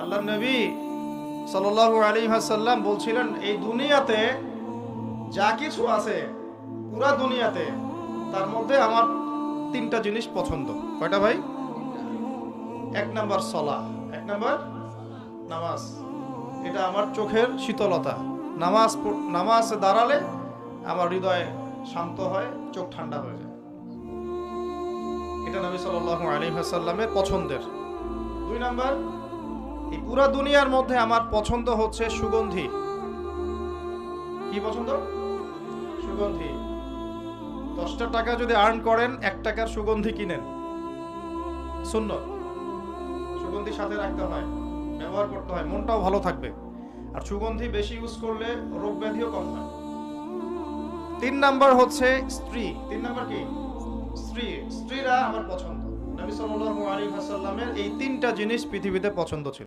আল্লাহর নবী সাল্লাল্লাহু আলাইহি ওয়াসাল্লাম বলছিলেন, এই দুনিয়াতে যা কিছু আছে, পুরা দুনিয়াতে, তার মধ্যে আমার তিনটা জিনিস পছন্দ। কয়টা ভাই? এক নাম্বার সালাহ, এক নাম্বার নামাজ। এটা আমার চোখের শীতলতা। নামাজ দাঁড়ালে আমার হৃদয় শান্ত হয়, চোখ ঠান্ডা হয়ে যায়। এটা নবী সাল্লাল্লাহু আলাইহি ওয়াসাল্লামের পছন্দের। দুই নাম্বার, এই পুরা দুনিয়ার মধ্যে আমার পছন্দ হচ্ছে সুগন্ধি। কি পছন্দ? সুগন্ধি। 10টা টাকা যদি আর্ন করেন, 1 টাকার সুগন্ধি কিনেন, সুন্নাত। সুগন্ধি সাথে রাখতে হয়, ব্যবহার করতে হয়, মনটাও ভালো থাকবে। আর সুগন্ধি বেশি ইউজ করলে রোগ ব্যাধিও কম হয়। 3 নাম্বার হচ্ছে স্ত্রী। 3 নাম্বার কি? স্ত্রী। স্ত্রীরা আমার পছন্দ। নবী সাল্লাল্লাহু আলাইহি ওয়াসাল্লামের এই 3টা জিনিস পৃথিবীতে পছন্দ ছিল।